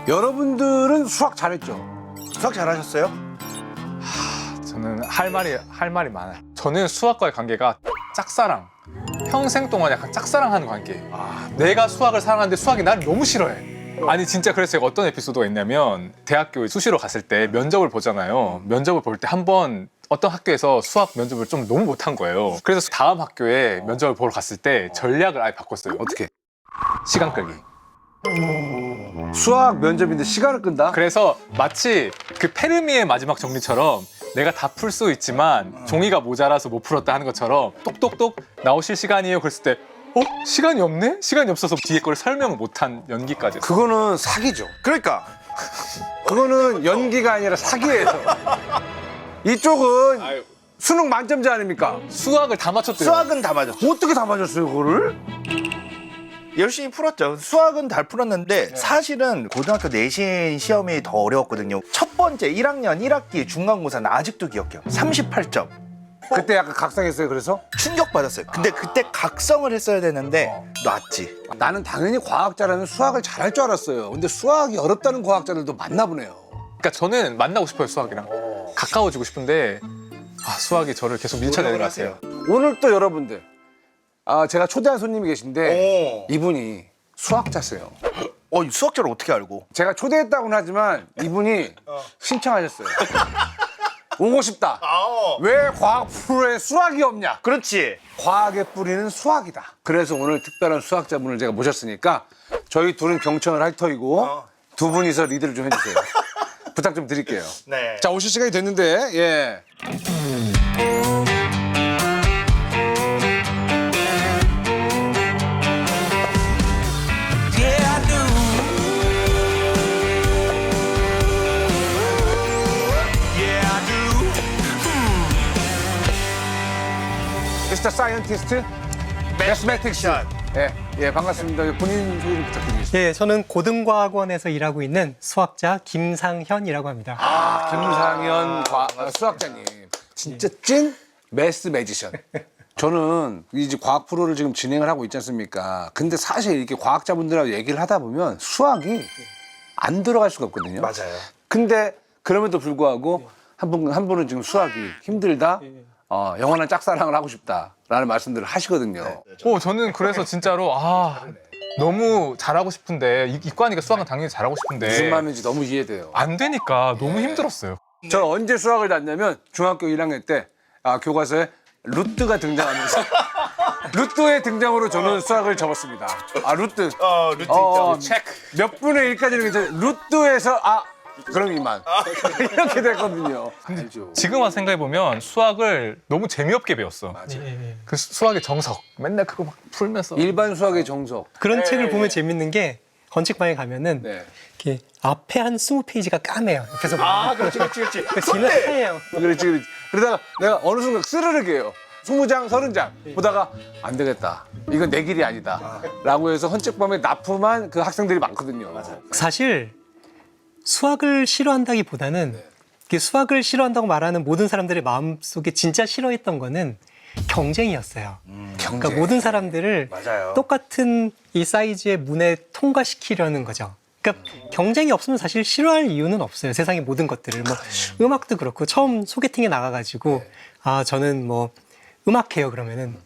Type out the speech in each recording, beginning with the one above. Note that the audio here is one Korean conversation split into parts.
여러분들은 수학 잘했죠? 수학 잘하셨어요? 저는 할 말이 많아요. 저는 수학과의 관계가 짝사랑. 평생 동안 약간 짝사랑하는 관계. 내가 수학을 사랑하는데 수학이 나를 너무 싫어해. 아니 진짜 그래서 제가 어떤 에피소드가 있냐면 대학교 수시로 갔을 때 면접을 보잖아요. 면접을 볼 때 한 번 어떤 학교에서 수학 면접을 좀 너무 못한 거예요. 그래서 다음 학교에 면접을 보러 갔을 때 전략을 아예 바꿨어요. 어떻게? 시간 끌기. 수학 면접인데 시간을 끈다? 그래서 마치 그 페르미의 마지막 정리처럼 내가 다 풀 수 있지만 종이가 모자라서 못 풀었다 하는 것처럼 똑똑똑 나오실 시간이에요. 그랬을 때 시간이 없네? 시간이 없어서 뒤에 걸 설명을 못한 연기까지 했어요. 그거는 사기죠. 그러니까 그거는 연기가 아니라 사기예요. 이쪽은 수능 만점자 아닙니까? 수학을 다 맞췄대요. 수학은 다 맞았어. 어떻게 다 맞았어요, 그거를? 열심히 풀었죠. 수학은 잘 풀었는데 사실은 고등학교 내신 시험이 더 어려웠거든요. 첫 번째 1학년 1학기 중간고사는 아직도 기억해요. 38점. 그때 약간 각성했어요, 그래서? 충격받았어요. 근데 그때 각성을 했어야 되는데 놨지. 나는 당연히 과학자라면 수학을 잘할 줄 알았어요. 근데 수학이 어렵다는 과학자들도 많나 보네요. 그러니까 저는 만나고 싶어요, 수학이랑. 가까워지고 싶은데 수학이 저를 계속 밀쳐내는 것 같아요. 오늘 또 여러분들, 제가 초대한 손님이 계신데 이분이 수학자세요. 수학자를 어떻게 알고? 제가 초대했다고는 하지만 이분이 신청하셨어요. 오고 싶다. 왜 과학 프로에 수학이 없냐? 그렇지. 과학의 뿌리는 수학이다. 그래서 오늘 특별한 수학자분을 제가 모셨으니까 저희 둘은 경청을 할 터이고 두 분이서 리드를 좀 해주세요. 부탁 좀 드릴게요. 네. 자, 오실 시간이 됐는데, 예. 미스터 사이언티스트 매스매틱스. 예, 반갑습니다. 본인 소개 좀 부탁드리겠습니다. 예, 저는 고등과학원에서 일하고 있는 수학자 김상현이라고 합니다. 김상현 수학자님. 진짜 찐 매스 매지션. 저는 이제 과학 프로를 지금 진행을 하고 있지 않습니까? 근데 사실 이렇게 과학자분들하고 얘기를 하다 보면 수학이 안 들어갈 수가 없거든요. 맞아요. 근데 그럼에도 불구하고 한 분은 지금 수학이 힘들다. 영원한 짝사랑을 하고 싶다라는 말씀들을 하시거든요. 저는 그래서 진짜로 너무 잘하고 싶은데 이과니까 수학은 당연히 잘하고 싶은데 무슨 마음인지 너무 이해돼요. 안 되니까 너무 힘들었어요. 저는 언제 수학을 났냐면 중학교 1학년 때 교과서에 루트가 등장하면서 루트의 등장으로 저는 수학을 접었습니다. 루트. 루트 있죠. 체크. 몇 분의 1까지는 괜찮아요. 루트에서 그럼 이만. 이렇게 됐거든요. 알죠. 지금 와서 생각해보면 수학을 너무 재미없게 배웠어. 그 수학의 정석 맨날 그거 막 풀면서 일반 수학의 정석. 그런 책을 보면 재밌는 게 건축방에 가면은 네. 이렇게 앞에 한 20페이지가 까매요. 옆에서 그렇지. 뒤는 하얘요. 그렇지. 그러다가 내가 어느 순간 쓰르륵해요. 20장, 30장 보다가 안 되겠다. 이건 내 길이 아니다. 라고 해서 헌책밤에 납품한 그 학생들이 많거든요. 사실 수학을 싫어한다기보다는 이렇게 수학을 싫어한다고 말하는 모든 사람들의 마음속에 진짜 싫어했던 거는 경쟁이었어요. 그러니까 모든 사람들을 맞아요. 똑같은 이 사이즈의 문에 통과시키려는 거죠. 그러니까 경쟁이 없으면 사실 싫어할 이유는 없어요. 세상의 모든 것들을. 뭐 음악도 그렇고 처음 소개팅에 나가가지고 저는 뭐 음악해요 그러면은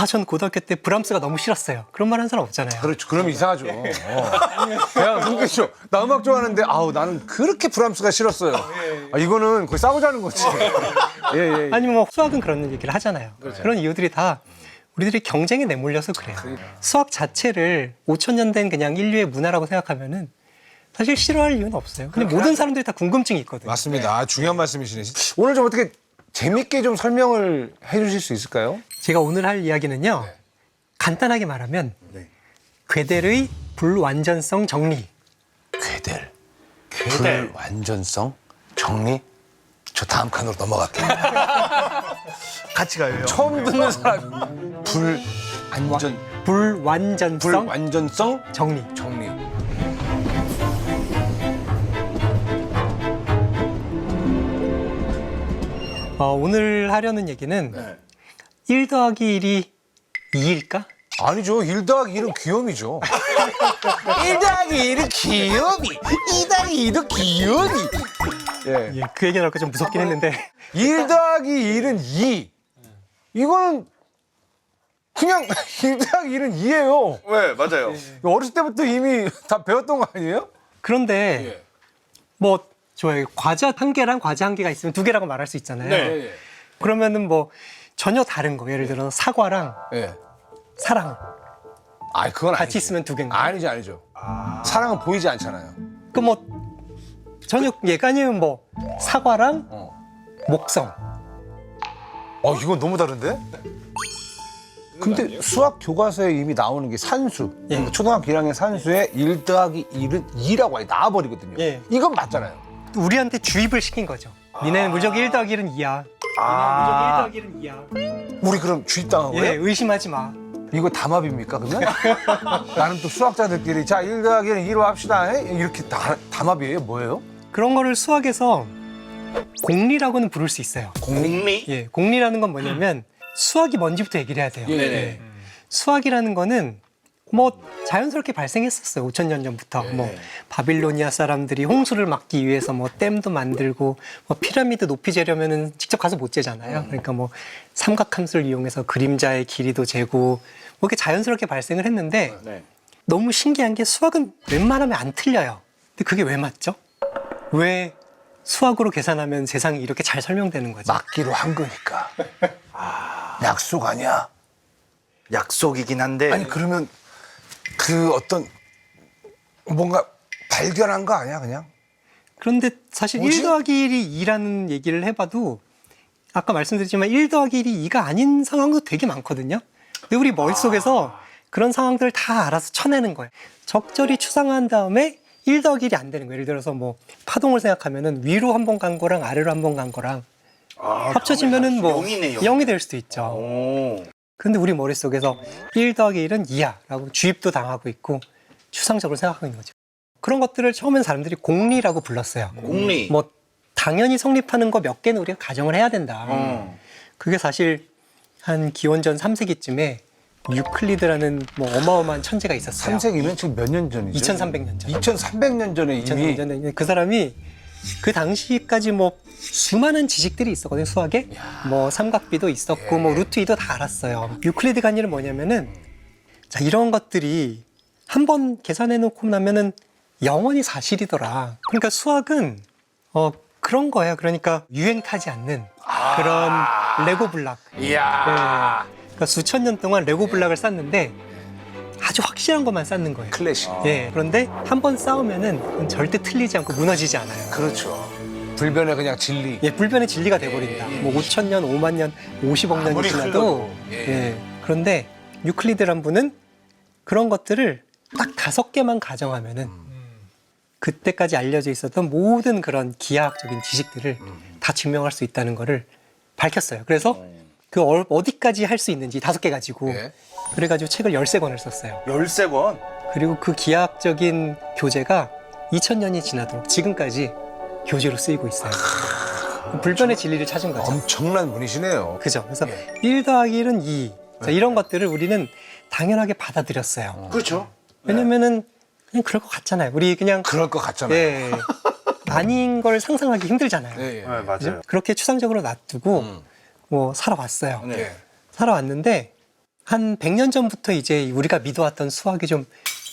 전 고등학교 때 브람스가 너무 싫었어요. 그런 말 하는 사람 없잖아요. 그렇죠. 그러면 이상하죠. 그냥 그렇겠죠. 나 음악 좋아하는데 나는 그렇게 브람스가 싫었어요. 이거는 거의 싸우자는 거지. 예. 아니면 뭐 수학은 그런 얘기를 하잖아요. 그런 이유들이 다 우리들이 경쟁에 내몰려서 그래요. 수학 자체를 5,000년 된 그냥 인류의 문화라고 생각하면은 사실 싫어할 이유는 없어요. 근데 모든 사람들이 다 궁금증이 있거든요. 맞습니다. 중요한 말씀이시네. 오늘 좀 어떻게 재밌게 좀 설명을 해주실 수 있을까요? 제가 오늘 할 이야기는요. 간단하게 말하면 괴델의 불완전성 정리. 괴델. 불완전성 정리. 저 다음 칸으로 넘어갈게요. 같이 가요. 처음 듣는 사람. 불완전성 정리. 정리. 오늘 하려는 얘기는 1 더하기 1이 2일까? 아니죠. 1 더하기 1은 귀요미죠. 1 더하기 1은 귀요미. 2 더하기 2도 귀요미. 예. 예, 그 얘기 나올까 좀 무섭긴 했는데 1 더하기 1은 2. 이거는 그냥 1 더하기 1은 2예요. 네, 맞아요. 어렸을 때부터 이미 다 배웠던 거 아니에요? 그런데 뭐 좋아요. 과자 한 개랑 과자 한 개가 있으면 두 개라고 말할 수 있잖아요. 네. 그러면은 뭐 전혀 다른 거. 예를 들어 사과랑 예. 사랑 아니, 그건 같이 아니지. 있으면 두 개인가? 아니죠. 사랑은 보이지 않잖아요. 그 뭐 전혀 얘가 아니면 뭐 사과랑 어. 목성. 이건 너무 다른데? 근데 수학 교과서에 이미 나오는 게 산수. 예. 초등학교 1학년 산수에 1 더하기 1은 2라고 아예 나와버리거든요. 예. 이건 맞잖아요. 우리한테 주입을 시킨 거죠. 니네는 무조건 1 더하기 1은 2야. 니네는 무조건 1 더하기 1은 2야. 우리 그럼 주입당한 예, 거예요? 의심하지 마. 이거 담합입니까, 그러면? 나는 또 수학자들끼리 자, 1 더하기 1은 2로 합시다. 이렇게 담합이에요? 뭐예요? 그런 거를 수학에서 공리라고는 부를 수 있어요. 공리? 예, 공리라는 건 뭐냐면 수학이 뭔지부터 얘기를 해야 돼요. 예. 수학이라는 거는 뭐 자연스럽게 발생했었어요. 5,000년 전부터. 뭐 바빌로니아 사람들이 홍수를 막기 위해서 뭐 댐도 만들고 뭐 피라미드 높이 재려면은 직접 가서 못 재잖아요. 그러니까 뭐 삼각함수를 이용해서 그림자의 길이도 재고 뭐 이렇게 자연스럽게 발생을 했는데 네. 너무 신기한 게 수학은 웬만하면 안 틀려요. 근데 그게 왜 맞죠? 왜 수학으로 계산하면 세상이 이렇게 잘 설명되는 거죠? 맞기로 한 거니까. 약속 아니야? 약속이긴 한데. 아니, 그러면 그 어떤 뭔가 발견한 거 아니야, 그냥? 그런데 사실 뭐지? 1 더하기 1이 2라는 얘기를 해봐도 아까 말씀드렸지만 1 더하기 1이 2가 아닌 상황도 되게 많거든요. 근데 우리 머릿속에서 그런 상황들을 다 알아서 쳐내는 거예요. 적절히 추상화한 다음에 1 더하기 1이 안 되는 거예요. 예를 들어서 뭐 파동을 생각하면은 위로 한 번 간 거랑 아래로 한 번 간 거랑 합쳐지면은 뭐 0이 될 수도 있죠. 오. 근데 우리 머릿속에서 1 더하기 1은 2야 라고 주입도 당하고 있고 추상적으로 생각하고 있는 거죠. 그런 것들을 처음엔 사람들이 공리라고 불렀어요. 공리. 뭐 당연히 성립하는 거 몇 개는 우리가 가정을 해야 된다. 그게 사실 한 기원전 3세기쯤에 유클리드라는 뭐 어마어마한 천재가 있었어요. 3세기면 지금 몇 년 전이죠? 2300년 전. 2300년 전에 이미 2000년 전에 그 사람이 그 당시까지 뭐 수많은 지식들이 있었거든요. 수학에 뭐 삼각비도 있었고 뭐 루트 2도 다 알았어요. 유클리드가 한 일은 뭐냐면은 자 이런 것들이 한번 계산해 놓고 나면은 영원히 사실이더라. 그러니까 수학은 그런 거예요. 그러니까 유행타지 않는 그런 레고 블락. 이야. 그러니까 수천 년 동안 레고 블락을 쌓는데 아주 확실한 것만 쌓는 거예요. 클래식. 예. 그런데 한 번 쌓으면은 절대 틀리지 않고 무너지지 않아요. 그렇죠. 불변의 그냥 진리. 예, 불변의 진리가 돼버린다. 뭐 5,000년, 5만 년, 50억 년이 아무리 지나도. 흘러도. 예. 그런데 유클리드란 분은 그런 것들을 딱 5개만 가정하면은 그때까지 알려져 있었던 모든 그런 기하학적인 지식들을 다 증명할 수 있다는 거를 밝혔어요. 그래서 그 어디까지 할 수 있는지 5개 가지고 예. 그래가지고 책을 13권을 썼어요. 13권. 그리고 그 기하학적인 교재가 2000년이 지나도록 지금까지 교재로 쓰이고 있어요. 불변의 진리를 찾은 거죠. 엄청난 분이시네요. 그죠? 그래서 예. 1 더하기 1은 2. 자, 이런 것들을 우리는 당연하게 받아들였어요. 그렇죠. 왜냐면은 그냥 그럴 것 같잖아요. 우리 그냥 그럴 것 같잖아요. 예, 아닌 걸 상상하기 힘들잖아요. 예, 예. 네, 맞아요. 그죠? 그렇게 추상적으로 놔두고 뭐 살아왔어요. 네. 예. 살아왔는데 한 100년 전부터 이제 우리가 믿어왔던 수학이 좀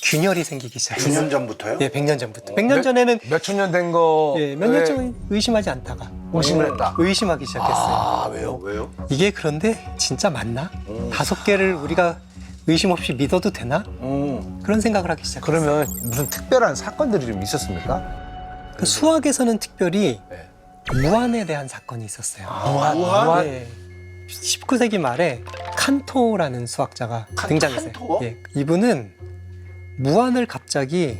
균열이 생기기 시작했어요. 9년 전부터요? 예, 100년 전부터. 100년 전에는 몇천 년 된 거. 예, 몇 년 전에 의심하지 않다가 의심을 했다. 의심하기 시작했어요. 아, 왜요? 왜요? 이게 그런데 진짜 맞나? 5개를 우리가 의심 없이 믿어도 되나? 그런 생각을 하기 시작했어요. 그러면 무슨 특별한 사건들이 좀 있었습니까? 그 수학에서는 특별히 네. 무한에 대한 사건이 있었어요. 무한? 네. 19세기 말에 칸토라는 수학자가 등장했어요. 칸토? 예, 이분은 무한을 갑자기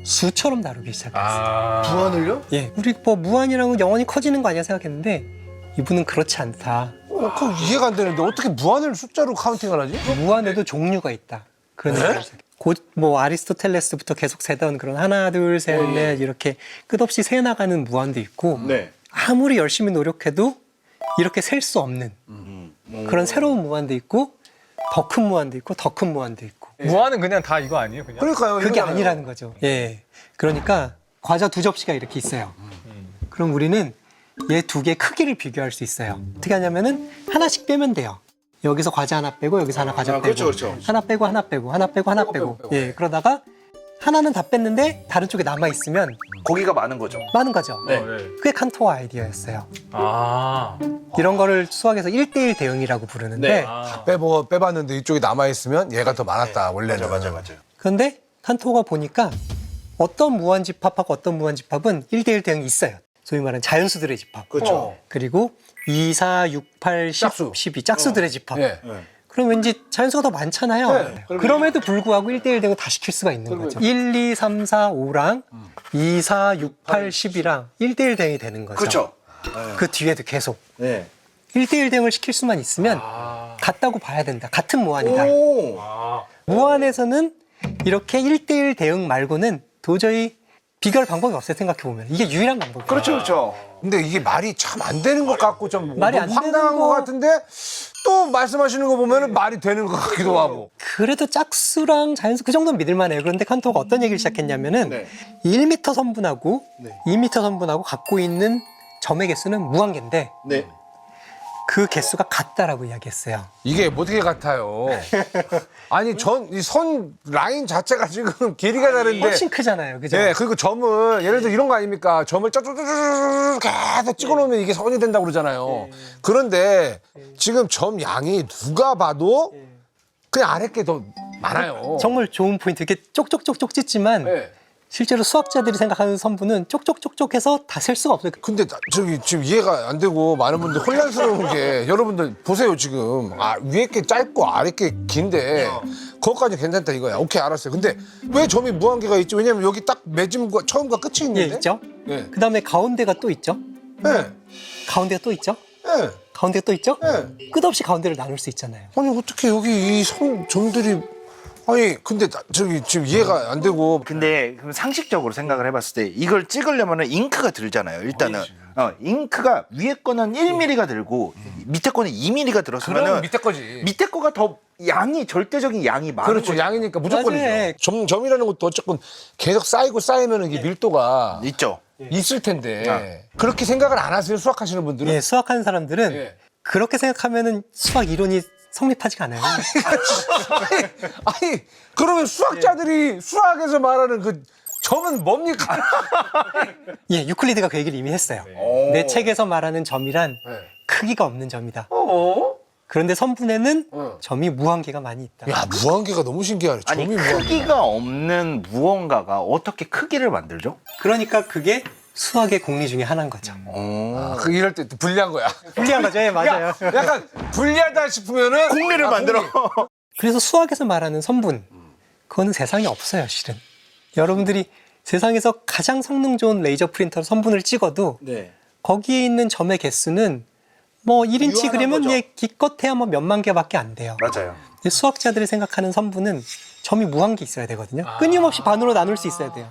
수처럼 다루기 시작했어요. 무한을요? 예, 우리 뭐 무한이라면 영원히 커지는 거 아니야 생각했는데 이분은 그렇지 않다. 그럼 이해가 안 되는데 어떻게 무한을 숫자로 카운팅을 하지? 무한에도 종류가 있다. 그런 얘기를 했어요. 곧뭐 아리스토텔레스부터 계속 세던 그런 하나, 둘, 셋, 넷 이렇게 끝없이 세 나가는 무한도 있고 네. 아무리 열심히 노력해도 이렇게 셀 수 없는 그런 새로운 무한도 있고 더 큰 무한도 있고 더 큰 무한도 있고. 무한은 그냥 다 이거 아니에요? 그냥? 그러니까요. 그게 이거잖아요. 아니라는 거죠. 예. 그러니까 과자 2접시가 이렇게 있어요. 그럼 우리는 얘 2개 크기를 비교할 수 있어요. 어떻게 하냐면은 하나씩 빼면 돼요. 여기서 과자 하나 빼고 여기서 하나 과자 빼고 그렇죠. 하나 빼고 하나 빼고 하나 빼고 하나 빼고 예 그러다가 하나는 다 뺐는데 다른 쪽에 남아 있으면 고기가 많은 거죠. 많은 거죠. 네. 그게 칸토어 아이디어였어요. 아. 이런 거를 수학에서 1대1 대응이라고 부르는데 네. 빼봤는데 이쪽이 남아있으면 얘가 더 많았다, 원래는. 맞아요. 그런데 칸토어가 보니까 어떤 무한집합하고 어떤 무한집합은 1대1 대응이 있어요. 소위 말하는 자연수들의 집합. 그렇죠. 그리고 2, 4, 6, 8, 10, 짝수. 12 짝수들의 집합. 예. 그럼 왠지 자연수가 더 많잖아요. 네. 그럼에도 불구하고 1대1 대응을 다 시킬 수가 있는 거죠. 1, 2, 3, 4, 5랑 2, 4, 6, 8, 10이랑 1대1 대응이 되는 거죠. 그렇죠. 그 뒤에도 계속. 네. 1대1 대응을 시킬 수만 있으면 같다고 봐야 된다. 같은 무한이다. 오. 무한에서는 이렇게 1대1 대응 말고는 도저히 비교할 방법이 없어요. 생각해보면. 이게 유일한 방법이에요. 그렇죠. 근데 이게 말이 참 안 되는 것 같고 좀 말이 너무 안 되는 황당한 것 거- 같은데 또 말씀하시는 거 보면 말이 되는 것 같기도 하고. 그래도 짝수랑 자연수 그 정도는 믿을만해요. 그런데 칸토가 어떤 얘기를 시작했냐면은 네. 1m 선분하고 2m 선분하고 갖고 있는 점의 개수는 무한계인데 네. 그 개수가 같다라고 이야기했어요. 이게 어떻게 같아요? 아니 이 선 라인 자체가 지금 길이가 다른데. 훨씬 크잖아요. 그죠? 네, 그리고 점을 예를 들어 이런 거 아닙니까? 점을 쩌쩌쩌쩌 계속 찍어놓으면 이게 선이 된다고 그러잖아요. 그런데 지금 점 양이 누가 봐도 그냥 아래 게 더 많아요. 정말 좋은 포인트. 이렇게 쪽쪽쪽쪽 찢지만 네. 실제로 수학자들이 생각하는 선분은 쪽쪽쪽쪽해서 다 셀 수가 없어요. 근데 저기 지금 이해가 안 되고 많은 분들 혼란스러운 게 여러분들 보세요 지금 위에 게 짧고 아래 게 긴데 그것까지 괜찮다 이거야. 오케이 알았어요. 근데 왜 점이 무한계가 있지? 왜냐면 여기 딱 맺음과 처음과 끝이 예, 있는데. 있죠? 예. 그 다음에 가운데가 또 있죠? 예. 가운데가 또 있죠? 예. 가운데가 또 있죠? 예. 끝없이 가운데를 나눌 수 있잖아요. 아니 어떻게 여기 이 점들이 아니 근데 저기 지금 이해가 안 되고 근데 그럼 상식적으로 생각을 해봤을 때 이걸 찍으려면 잉크가 들잖아요. 일단은 잉크가 위에 거는 1mm가 들고 밑에 거는 2mm가 들었으면 그럼 밑에 거지. 밑에 거가 더 양이 절대적인 양이 많은 그렇죠. 거죠. 양이니까 무조건이죠. 맞아요. 점이라는 것도 어쨌건 계속 쌓이면 이게 밀도가 있죠. 있을 텐데 그렇게 생각을 안 하세요 수학하시는 분들은? 예, 수학하는 사람들은 예. 그렇게 생각하면은 수학 이론이 성립하지가 않아요. 아니 그러면 수학자들이 수학에서 말하는 그 점은 뭡니까? 예, 유클리드가 그 얘기를 이미 했어요. 내 책에서 말하는 점이란 크기가 없는 점이다. 그런데 선분에는 점이 무한계가 많이 있다. 야 무한계가 너무 신기하네. 아니 점이 무한계. 크기가 없는 무언가가 어떻게 크기를 만들죠? 그러니까 그게 수학의 공리 중에 하나인 거죠. 그 이럴 때 불리한 거야. 불리한 거죠. 예, 맞아요. 약간 불리하다 싶으면은 공리를 만들어. 그래서 수학에서 말하는 선분, 그거는 세상에 없어요, 실은. 여러분들이 세상에서 가장 성능 좋은 레이저 프린터로 선분을 찍어도 네. 거기에 있는 점의 개수는 뭐 1인치 유한한 그리면 거죠. 예, 기껏해야 뭐 몇만 개밖에 안 돼요. 맞아요. 근데 수학자들이 생각하는 선분은 점이 무한계 있어야 되거든요. 끊임없이 반으로 나눌 수 있어야 돼요.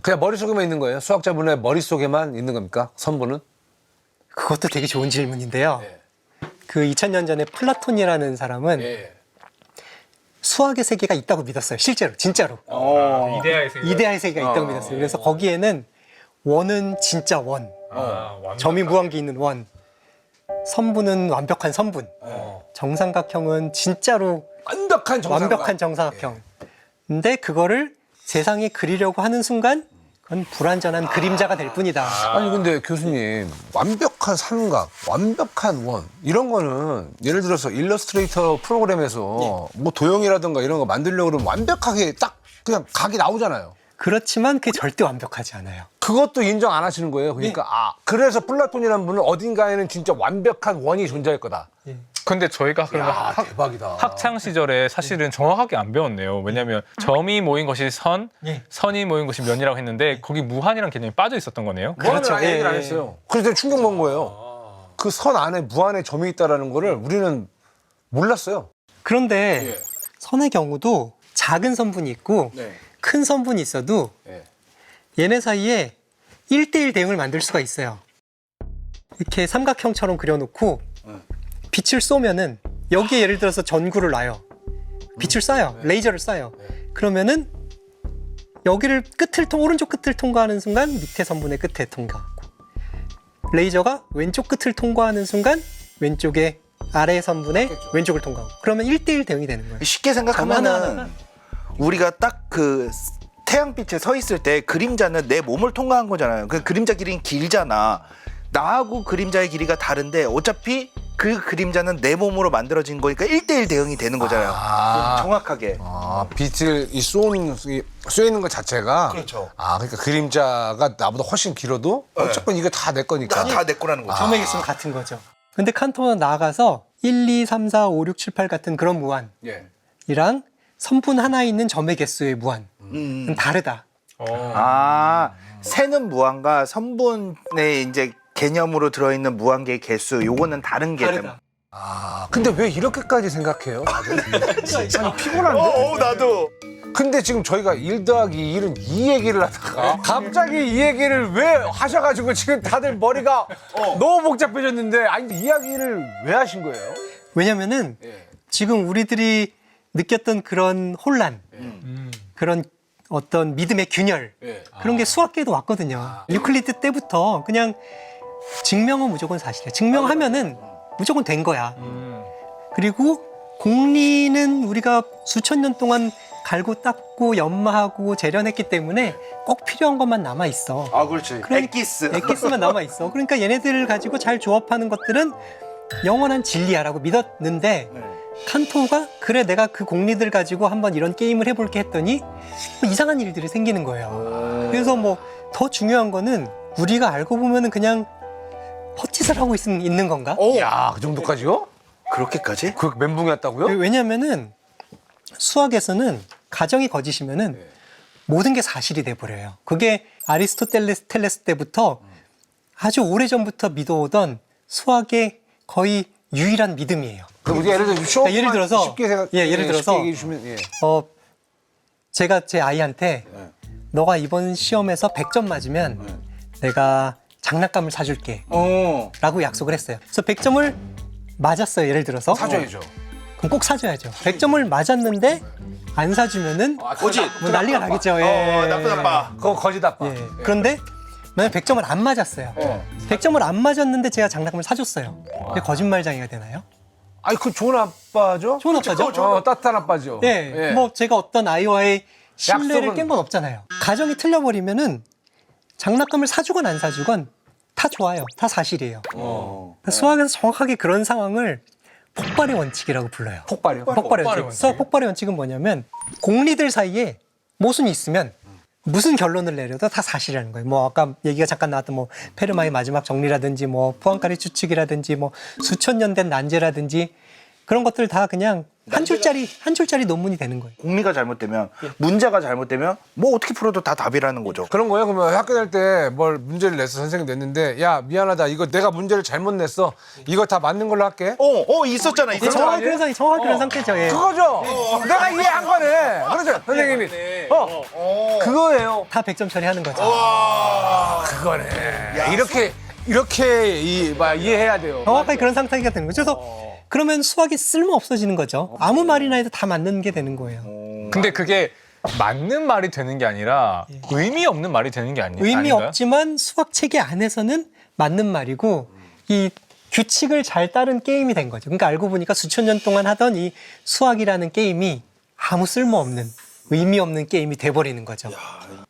그냥 머릿속에만 있는 거예요? 수학자분의 머릿속에만 있는 겁니까? 선분은? 그것도 되게 좋은 질문인데요. 그 2000년 전에 플라톤이라는 사람은 수학의 세계가 있다고 믿었어요. 실제로, 진짜로. 이데아의 세계. 이데아의 세계가 있다고 믿었어요. 그래서 거기에는 원은 진짜 원, 점이 무한계 있는 원, 선분은 완벽한 선분, 정삼각형은 진짜로 완벽한 정상각. 완벽한 정사각형. 근데 그거를 세상에 그리려고 하는 순간 그건 불완전한 그림자가 될 뿐이다. 아니 근데 교수님 완벽한 삼각, 완벽한 원 이런 거는 예를 들어서 일러스트레이터 프로그램에서 뭐 도형이라든가 이런 거 만들려고 그러면 완벽하게 딱 그냥 각이 나오잖아요. 그렇지만 그게 절대 완벽하지 않아요. 그것도 인정 안 하시는 거예요. 그러니까 그래서 플라톤이라는 분은 어딘가에는 진짜 완벽한 원이 존재할 거다. 근데 저희가 그러면 대박이다. 학창 시절에 사실은 정확하게 안 배웠네요. 왜냐하면 점이 모인 것이 선, 선이 모인 것이 면이라고 했는데 거기 무한이라는 개념이 빠져 있었던 거네요. 그렇죠. 그렇죠. 얘기를 안 예. 했어요. 그래서 충격 먹은 거예요. 그 선 안에 무한의 점이 있다라는 거를 우리는 몰랐어요. 그런데 선의 경우도 작은 선분이 있고 큰 선분이 있어도 얘네 사이에 1대1 대응을 만들 수가 있어요. 이렇게 삼각형처럼 그려놓고 빛을 쏘면은 여기에 예를 들어서 전구를 놔요. 빛을 쏴요. 레이저를 쏴요. 그러면은 여기를 오른쪽 끝을 통과하는 순간 밑에 선분의 끝에 통과하고, 레이저가 왼쪽 끝을 통과하는 순간 왼쪽의 아래 선분의 왼쪽을 통과하고, 그러면 1대1 대응이 되는 거예요. 쉽게 생각하면은 하나하나. 우리가 딱 그 태양빛에 서 있을 때 그림자는 내 몸을 통과한 거잖아요. 그 그림자 길이는 길잖아. 나하고 그림자의 길이가 다른데 어차피 그 그림자는 내 몸으로 만들어진 거니까 1대1 대응이 되는 거잖아요. 정확하게. 빛을 쏘이는 것 자체가 그렇죠. 그러니까 그림자가 나보다 훨씬 길어도 어쨌건 이거 다 내 거니까. 다 내 거라는 거죠. 점의 개수는 같은 거죠. 근데 칸토는 나아가서 1, 2, 3, 4, 5, 6, 7, 8 같은 그런 무한이랑 예. 선분 하나에 있는 점의 개수의 무한은 다르다. 세는 무한과 선분의 이제 개념으로 들어있는 무한계의 개수, 요거는 다른 개념. 다르다. 근데 왜 이렇게까지 생각해요? 아니 피곤한데? 나도. 근데 지금 저희가 1 더하기 1은 이 얘기를 하다가 갑자기 이 얘기를 왜 하셔가지고 지금 다들 머리가 너무 복잡해졌는데 아니 이야기를 왜 하신 거예요? 왜냐면은 지금 우리들이 느꼈던 그런 혼란, 그런 어떤 믿음의 균열, 그런 게 수학계에도 왔거든요. 유클리드 때부터 그냥 증명은 무조건 사실이야. 증명하면은 무조건 된 거야. 그리고 공리는 우리가 수천 년 동안 갈고 닦고 연마하고 재련했기 때문에 꼭 필요한 것만 남아 있어. 그렇지. 그러니까 엑기스. 엑기스만 남아 있어. 그러니까 얘네들을 가지고 잘 조합하는 것들은 영원한 진리야라고 믿었는데 칸토가 그래 내가 그 공리들 가지고 한번 이런 게임을 해볼게 했더니 뭐 이상한 일들이 생기는 거예요. 그래서 뭐 더 중요한 거는 우리가 알고 보면은 그냥 헛짓을 하고 있는 건가? 야, 그 정도까지요? 그렇게까지? 그 멘붕이었다고요? 왜냐면은 수학에서는 가정이 거짓이면은 모든 게 사실이 돼 버려요. 그게 아리스토텔레스 때부터 아주 오래 전부터 믿어오던 수학의 거의 유일한 믿음이에요. 그럼 예를 들어서 그러니까 예를 들어서 쉽게 생각, 예를 들어서 쉽게 얘기해 주시면 제가 제 아이한테 너가 이번 시험에서 100점 맞으면 내가 장난감을 사줄게 라고 약속을 했어요. 그래서 100점을 맞았어요. 예를 들어서 사줘야죠. 그럼 꼭 사줘야죠. 100점을 맞았는데 안 사주면은 거짓. 뭐 난리가 나겠죠. 예. 나빠. 그거 거짓 아빠. 예. 그런데 만약 100점을 안 맞았어요. 100점을 안 맞았는데 제가 장난감을 사줬어요. 근데 거짓말쟁이가 되나요? 아니 그 좋은 아빠죠? 좋은 아빠죠. 따뜻한 아빠죠. 예. 뭐 제가 어떤 아이와의 신뢰를 약속은- 깬 건 없잖아요. 가정이 틀려버리면은 장난감을 사주건 안 사주건 다 좋아요. 다 사실이에요. 수학에서 정확하게 그런 상황을 폭발의 원칙이라고 불러요. 폭발이요? 폭발의 원칙. 수학 폭발의 원칙은 뭐냐면 공리들 사이에 모순이 있으면 무슨 결론을 내려도 다 사실이라는 거예요. 뭐 아까 얘기가 잠깐 나왔던 뭐 페르마의 마지막 정리라든지 뭐 포안카리 추측이라든지 뭐 수천 년 된 난제라든지 그런 것들 다 그냥 한 줄짜리 논문이 되는 거예요. 공리가 잘못되면, 문제가 잘못되면 뭐 어떻게 풀어도 다 답이라는 거죠. 그런 거예요? 그러면 학교 다닐 때 뭘 문제를 냈어 선생님 냈는데 야 미안하다 이거 내가 문제를 잘못 냈어 이거 다 맞는 걸로 할게. 있었잖아. 예, 정확히 그런 상태죠. 예. 그거죠. 내가 이해한 거네. 그렇죠 선생님이. 그거예요. 다 100점 처리하는 거죠. 그거네. 이렇게 이해해야 돼요. 정확하게 그런 상태가 되는 거죠. 그래서 그러면 수학이 쓸모 없어지는 거죠. 아무 말이나 해도 다 맞는 게 되는 거예요. 근데 그게 맞는 말이 되는 게 아니라 의미 없는 말이 되는 게 의미 아닌가요? 없지만 수학 체계 안에서는 맞는 말이고 이 규칙을 잘 따른 게임이 된 거죠. 그러니까 알고 보니까 수천 년 동안 하던 이 수학이라는 게임이 아무 쓸모 없는 의미 없는 게임이 돼버리는 거죠.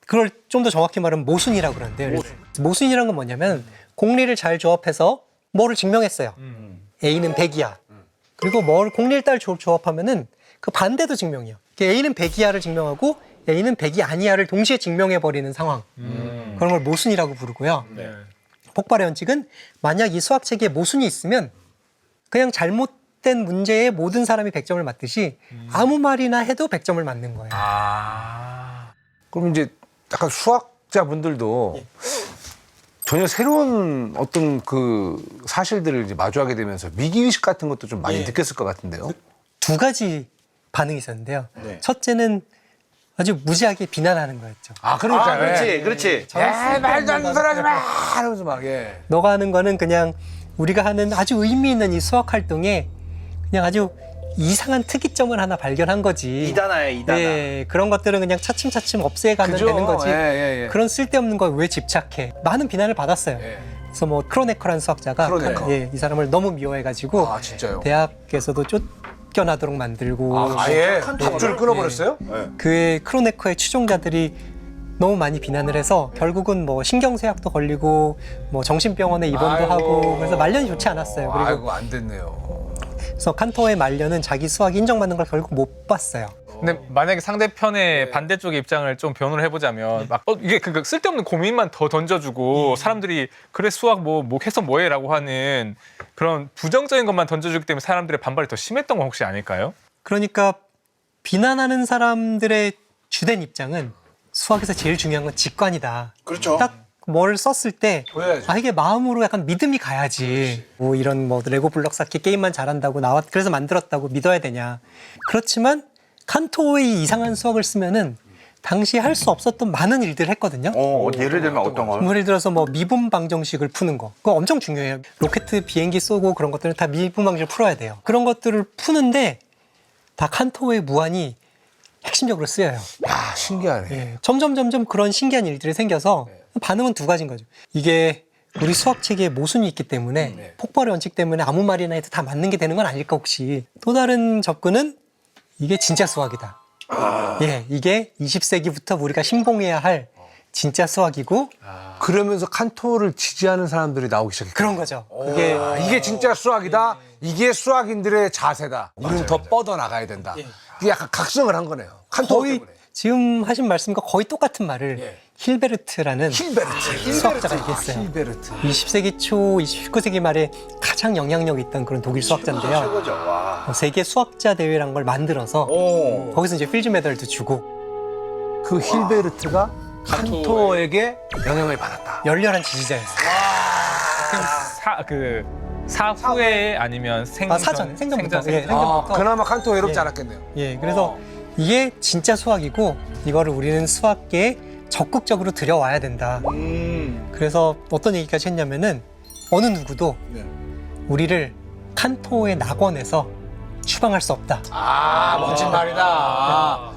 그걸 좀 더 정확히 말하면 모순이라고 그러는데요. 모순이라는 건 뭐냐면 공리를 잘 조합해서 뭐를 증명했어요. A는 100이야. 그리고 공리를 딱 조합하면은 그 반대도 증명이에요. A는 100이야를 증명하고 A는 100이 아니야를 동시에 증명해버리는 상황. 그런 걸 모순이라고 부르고요. 폭발의 원칙은 만약 이 수학 체계에 모순이 있으면 그냥 잘못된 문제에 모든 사람이 100점을 맞듯이 아무 말이나 해도 100점을 맞는 거예요. 그럼 이제 약간 수학자분들도 전혀 새로운 어떤 그 사실들을 이제 마주하게 되면서 위기의식 같은 것도 좀 많이 느꼈을 것 같은데요. 두 가지 반응이 있었는데요. 첫째는 아주 무지하게 비난하는 거였죠. 그러니까. 그렇지. 말도 안 되는 소리 하지 마! 이러면서 막, 너가 하는 거는 그냥 우리가 하는 아주 의미 있는 이 수학 활동에 그냥 아주 이상한 특이점을 하나 발견한 거지. 이단아야 이단아. 예, 그런 것들은 그냥 차츰차츰 없애가면 그죠? 되는 거지. 예. 그런 쓸데없는 거에 왜 집착해? 많은 비난을 받았어요. 예. 그래서 뭐 크로네커라는 수학자가 크로네커. 이 사람을 너무 미워해가지고 아, 진짜요? 대학에서도 쫓겨나도록 만들고 아예 밥줄을 끊어버렸어요? 그의 크로네커의 추종자들이 너무 많이 비난을 해서 결국은 뭐 신경쇠약도 걸리고 뭐 정신병원에 입원도 아이고. 하고 그래서 말년이 좋지 않았어요. 그리고 아이고 안 됐네요. 그래서 칸토의 말년은 자기 수학이 인정받는 걸 결국 못 봤어요. 근데 만약에 상대편의 반대쪽의 입장을 좀 변호를 해보자면 막 이게 그 쓸데없는 고민만 더 던져주고 사람들이 그래 수학 뭐 해서 뭐해라고 하는 그런 부정적인 것만 던져주기 때문에 사람들의 반발이 더 심했던 건 혹시 아닐까요? 그러니까 비난하는 사람들의 주된 입장은 수학에서 제일 중요한 건 직관이다. 그렇죠. 딱 뭘 썼을 때, 보여야지. 이게 마음으로 약간 믿음이 가야지. 뭐 이런 뭐 레고 블럭 쌓기 게임만 잘한다고 그래서 만들었다고 믿어야 되냐. 그렇지만 칸토의 이 이상한 수학을 쓰면은 당시 할 수 없었던 많은 일들을 했거든요. 예를 들면 어떤 거? 예를 들어서 뭐 미분 방정식을 푸는 거. 그거 엄청 중요해요. 로켓 비행기 쏘고 그런 것들은 다 미분 방정식을 풀어야 돼요. 그런 것들을 푸는데 다 칸토의 무한이 핵심적으로 쓰여요. 야 신기하네. 예, 점점 그런 신기한 일들이 생겨서 반응은 두 가지인 거죠. 이게 우리 수학 체계에 모순이 있기 때문에 폭발의 원칙 때문에 아무 말이나 해도 다 맞는 게 되는 건 아닐까 혹시. 또 다른 접근은 이게 진짜 수학이다. 예, 이게 20세기부터 우리가 신봉해야 할 진짜 수학이고 그러면서 칸토를 지지하는 사람들이 나오기 시작했고 그런 거죠. 그게 이게 진짜 수학이다. 이게 수학인들의 자세다. 우리는 더 뻗어 나가야 된다. 이게 약간 각성을 한 거네요. 칸토 거의 때문에. 지금 하신 말씀과 거의 똑같은 말을 예. 힐베르트라는 수학자가 얘기했어요. 힐베르트. 20세기 초, 19세기 말에 가장 영향력 있던 그런 독일 수학자인데요. 최고죠. 와. 세계 수학자 대회란 걸 만들어서 거기서 이제 필드 메달도 주고 그 힐베르트가 칸토에게 영향을 받았다. 열렬한 지지자였어요. 사후에 아니면 생전부터. 예, 아, 생전부터. 그나마 칸토 외롭지 예. 않았겠네요. 예, 그래서 이게 진짜 수학이고 이거를 우리는 수학계에 적극적으로 들여와야 된다. 그래서 어떤 얘기까지 했냐면은 어느 누구도 우리를 칸토의 낙원에서 추방할 수 없다. 아 멋진 말이다.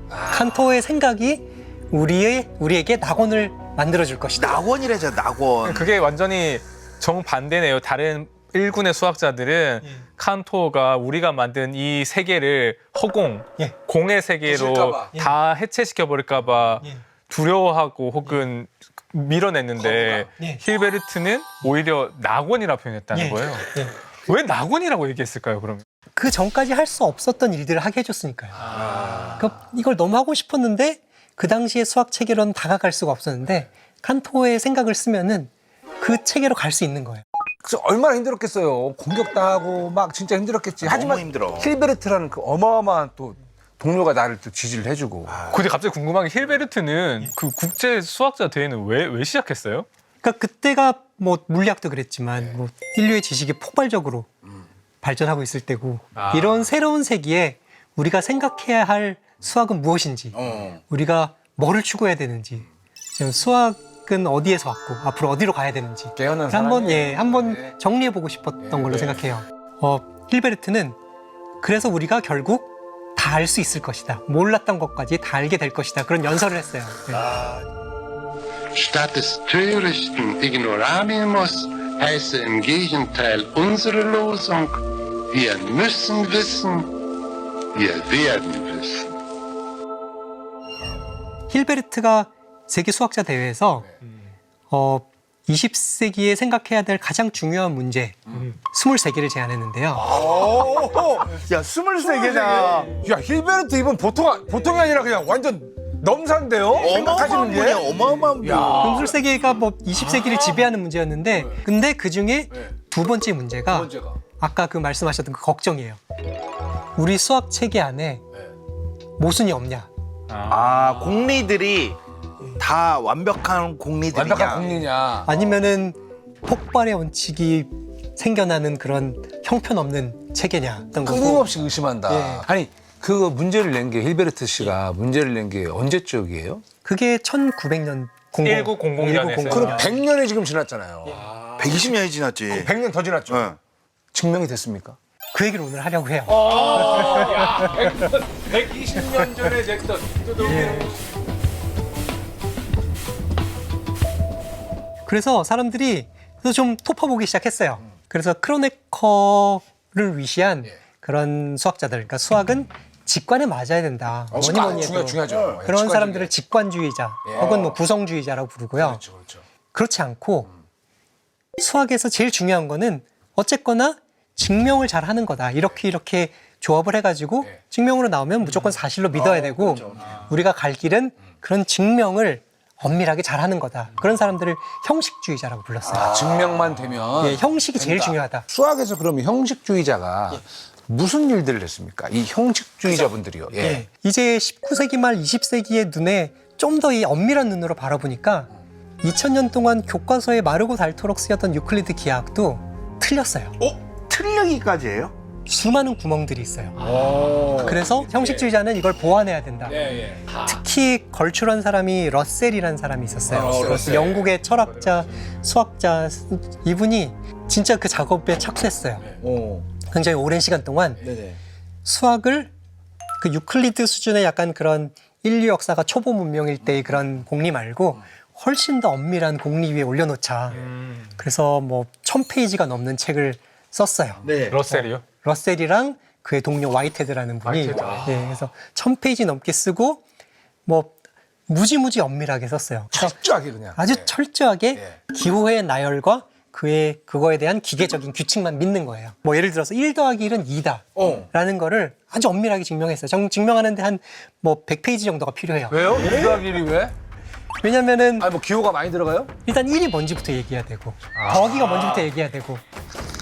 칸토의 생각이 우리에게 낙원을 만들어줄 것이다. 낙원이래죠, 낙원. 그게 완전히 정반대네요. 다른 일군의 수학자들은 칸토가 우리가 만든 이 세계를 허공, 예. 공의 세계로 부실까봐. 다 해체시켜 버릴까봐 예. 두려워하고 혹은 밀어냈는데 예. 힐베르트는 오히려 낙원이라 표현했다는 예. 거예요. 예. 왜 낙원이라고 얘기했을까요? 그러면 그 전까지 할 수 없었던 일들을 하게 해줬으니까요. 그러니까 이걸 너무 하고 싶었는데 그 당시에 수학 체계로는 다가갈 수가 없었는데 칸토의 생각을 쓰면은 그 체계로 갈 수 있는 거예요. 그래서 얼마나 힘들었겠어요. 공격당하고 막 진짜 힘들었겠지. 하지만 힘들어. 힐베르트라는 그 어마어마한 또 동료가 나를 또 지지를 해주고. 근데 갑자기 궁금한 게 힐베르트는 그 국제 수학자 대회는 왜 시작했어요? 그러니까 그때가 뭐 물리학도 그랬지만 뭐 인류의 지식이 폭발적으로 발전하고 있을 때고 이런 새로운 세기에 우리가 생각해야 할 수학은 무엇인지 우리가 뭐를 추구해야 되는지 지금 수학은 어디에서 왔고 앞으로 어디로 가야 되는지 깨어난 한번 사람이에요. 한번 정리해 보고 싶었던 걸로 생각해요. 힐베르트는 그래서 우리가 결국 다 알 수 있을 것이다. 몰랐던 것까지 다 알게 될 것이다. 그런 연설을 했어요. Statt des törichten Ignorabimus heiße im Gegenteil unsere Losung, wir müssen wissen, wir werden wissen. 힐베르트가 세계 수학자 대회에서 20세기에 생각해야 될 가장 중요한 문제 23개를 제안했는데요. 야, 23개나. 야 힐베르트 이분 보통이 아니라 그냥 완전 넘사인데요. 생각하시는 게. 어마어마한 분이야. 23개가 뭐 20세기를 지배하는 문제였는데 근데 그중에 두 번째 문제가 문제가. 아까 그 말씀하셨던 그 걱정이에요. 우리 수학 체계 안에 모순이 없냐? 아, 공리들이 다 완벽한 공리들이냐. 완벽한 공리냐. 아니면은 폭발의 원칙이 생겨나는 그런 형편없는 체계냐 어떤 거고. 끊임없이 의심한다. 예. 아니 그 문제를 낸 게 힐베르트 씨가 문제를 낸 게 언제적이에요? 그게 1900년 1900년에서. 그럼 100년이 지금 지났잖아요. 120년이 지났지. 100년 더 지났죠. 네. 증명이 됐습니까? 그 얘기를 오늘 하려고 해요. 120년 전에 됐던 그래서 사람들이 그래서 좀 토파보기 시작했어요. 그래서 크로네커를 위시한 직관적인 수학자들, 그러니까 수학은 직관에 맞아야 된다. 뭐니 뭐니 해도 중요하죠. 그런 사람들을 직관주의자 혹은 뭐 구성주의자라고 부르고요. 그렇죠, 그렇죠. 그렇지 않고 수학에서 제일 중요한 거는 어쨌거나 증명을 잘 하는 거다. 이렇게 조합을 해가지고 증명으로 나오면 무조건 사실로 믿어야 되고 우리가 갈 길은 그런 증명을 엄밀하게 잘 하는 거다. 그런 사람들을 형식주의자라고 불렀어요. 아, 증명만 되면 예, 형식이 제일 중요하다. 수학에서 그러면 형식주의자가 무슨 일들을 했습니까? 이 형식주의자분들이요. 예. 예. 이제 19세기 말 20세기의 눈에 좀 더 이 엄밀한 눈으로 바라보니까 2000년 동안 교과서에 마르고 닳도록 쓰였던 유클리드 기하학도 틀렸어요. 틀리기까지 해요? 수많은 구멍들이 있어요. 그래서 형식주의자는 이걸 보완해야 된다. 특히 걸출한 사람이 러셀이라는 사람이 있었어요. 러셀. 영국의 철학자, 수학자 이분이 진짜 그 작업에 착수했어요. 굉장히 오랜 시간 동안 수학을 그 유클리드 수준의 약간 그런 인류 역사가 초보 문명일 때의 그런 공리 말고 훨씬 더 엄밀한 공리 위에 올려놓자. 그래서 뭐 1000페이지가 넘는 책을 썼어요. 러셀이요? 러셀이랑 그의 동료 와이테드라는 분이 예, 그래서 1000페이지 넘게 쓰고 뭐 무지무지 엄밀하게 썼어요. 그래서 철저하게 그냥. 아주 철저하게 기호의 나열과 그거에 대한 기계적인 규칙만 믿는 거예요. 뭐 예를 들어서 1 더하기 1은 2다 라는 거를 아주 엄밀하게 증명했어요. 증명하는데 한 뭐 100페이지 정도가 필요해요. 왜요? 1더하기 1이 왜? 왜냐면은 아니 뭐 기호가 많이 들어가요? 일단 1이 뭔지부터 얘기해야 되고 더하기가 뭔지부터 얘기해야 되고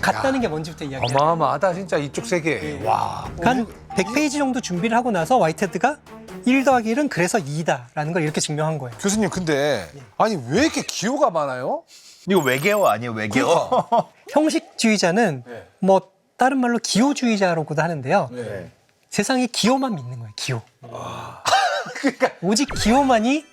같다는 게 뭔지부터 이야기해야 되고 어마어마하다 진짜 이쪽 세계. 와. 한 100페이지 정도 준비를 하고 나서 와이테드가 1 더하기 1은 그래서 2다라는 걸 이렇게 증명한 거예요. 교수님 근데 아니 왜 이렇게 기호가 많아요? 이거 외계어 아니에요, 외계어? 형식주의자는 뭐 다른 말로 기호주의자라고도 하는데요. 세상에 기호만 믿는 거예요, 기호. 오직 기호만이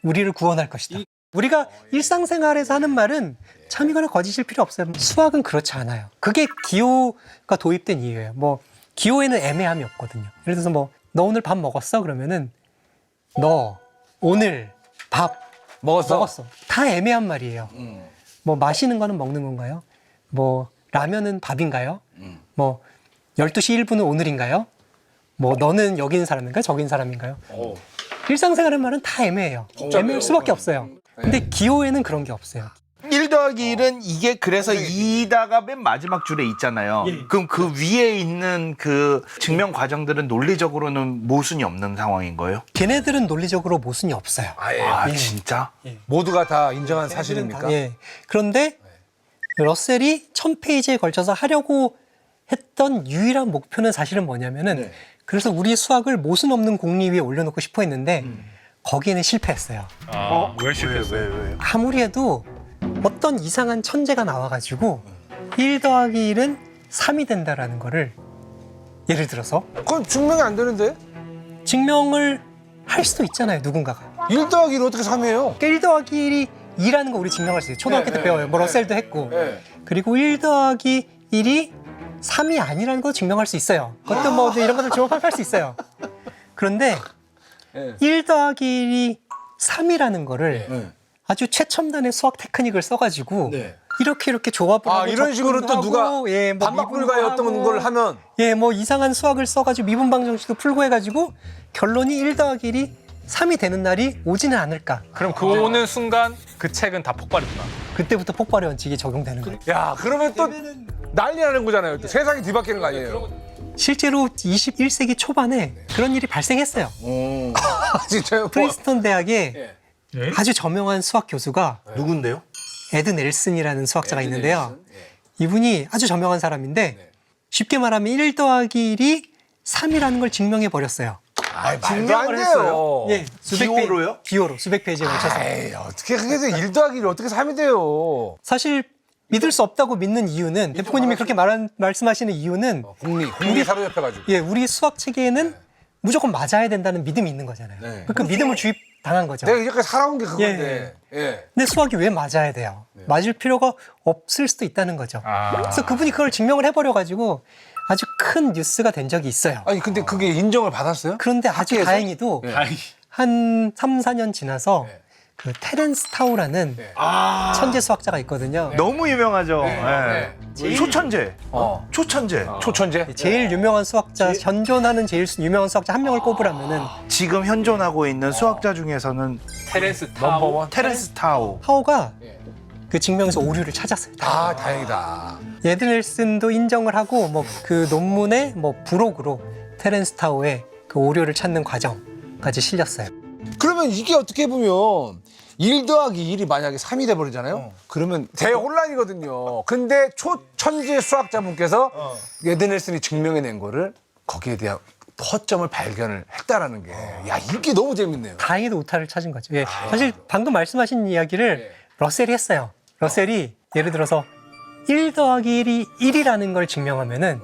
우리를 구원할 것이다. 우리가 일상생활에서 하는 말은 참이거나 거짓일 필요 없어요. 수학은 그렇지 않아요. 그게 기호가 도입된 이유예요. 뭐 기호에는 애매함이 없거든요. 예를 들어서 뭐 너 오늘 밥 먹었어? 그러면은 너 오늘 밥 먹었어. 다 애매한 말이에요. 뭐 마시는 거는 먹는 건가요? 뭐 라면은 밥인가요? 뭐 12시 1분은 오늘인가요? 뭐 너는 여기 있는 사람인가요? 저기 있는 사람인가요? 일상생활의 말은 다 애매해요. 애매할 수밖에 없어요. 근데 기호에는 그런 게 없어요. 1 더하기 1은 이게 그래서 2다가 맨 마지막 줄에 있잖아요. 그럼 그 위에 있는 그 증명 과정들은 논리적으로는 모순이 없는 상황인 거예요? 걔네들은 논리적으로 모순이 없어요. 아, 진짜? 모두가 다 인정한 사실입니까? 예. 그런데 러셀이 1000페이지에 걸쳐서 하려고 했던 유일한 목표는 사실은 뭐냐면은 그래서 우리 수학을 모순 없는 공리 위에 올려놓고 싶어 했는데 거기에는 실패했어요. 왜 실패했어요? 왜요? 아무리 해도 어떤 이상한 천재가 나와가지고 1 더하기 1은 3이 된다라는 거를 예를 들어서 그건 증명이 안 되는데? 증명을 할 수도 있잖아요, 누군가가. 1 더하기 1 어떻게 3이에요? 1 더하기 1이 2라는 거 우리 증명할 수 있어요. 초등학교 때 배워요. 뭐 러셀도 했고. 그리고 1 더하기 1이 3이 아니라는 거 증명할 수 있어요. 그것도 뭐 이런 것들 조합할 수 있어요. 그런데 1 더하기 1이 3이라는 거를 아주 최첨단의 수학 테크닉을 써가지고 이렇게 조합을 하고 이런 식으로 또 누가 하고, 뭐 반박불가였던 미분하고, 걸 하면 뭐 이상한 수학을 써가지고 미분방 정식도 풀고 해가지고 결론이 1 더하기 1이 3이 되는 날이 오지는 않을까. 그럼 그 오는 순간 그 책은 다 폭발했구나. 그때부터 폭발의 원칙이 적용되는 거예요. 야 그러면 또 난리 나는 거잖아요. 또 세상이 뒤바뀌는 거 아니에요? 실제로 21세기 초반에 그런 일이 발생했어요. 진짜요? 프린스턴 대학에 아주 저명한 수학 교수가 누군데요? 에드 넬슨이라는 수학자가 있는데요. 이분이 아주 저명한 사람인데 쉽게 말하면 1 더하기 1이 3이라는 걸 증명해 버렸어요. 말도 안 돼요. 예, 기호로요? 기호로 수백 페이지에 걸쳐서. 에이, 어떻게 그게 1 더하기 1이 어떻게 3이 돼요? 사실 믿을 수 없다고 믿는 이유는 대표님이 그렇게 말씀하시는 이유는 공리 사로잡혀가지고. 예, 우리 수학 체계에는 무조건 맞아야 된다는 믿음이 있는 거잖아요. 그 믿음을 주입당한 거죠. 내가 이렇게 살아온 게 그건데. 예. 근데 수학이 왜 맞아야 돼요? 맞을 필요가 없을 수도 있다는 거죠. 그래서 그분이 그걸 증명을 해버려가지고 아주 큰 뉴스가 된 적이 있어요. 아니 근데 그게 인정을 받았어요? 그런데 아주 학계에서? 다행히도 네. 한 3, 4년 지나서 그 테렌스 타우라는 천재 수학자가 있거든요. 너무 유명하죠. 네. 예. 초천재. 초천재. 초천재? 제일 유명한 수학자, 현존하는 제일 유명한 수학자 한 명을 꼽으라면은 지금 현존하고 있는 수학자 중에서는 테렌스 타워. 테렌스 타우. 타우가 그 증명에서 오류를 찾았어요. 아 다행이다. 예들슨도 인정을 하고 뭐 그 논문의 뭐 부록으로 테렌스 타우의 그 오류를 찾는 과정까지 실렸어요. 그러면 이게 어떻게 보면 1 더하기 1이 만약에 3이 돼버리잖아요? 그러면 대혼란이거든요. 근데 초천재 수학자분께서 예드넬슨이 증명해낸 거를 거기에 대한 허점을 발견을 했다라는 게, 야, 이게 너무 재밌네요. 다행히도 오타를 찾은 거죠. 예. 사실 방금 말씀하신 이야기를 러셀이 했어요. 러셀이 예를 들어서 1 더하기 1이 1이라는 걸 증명하면은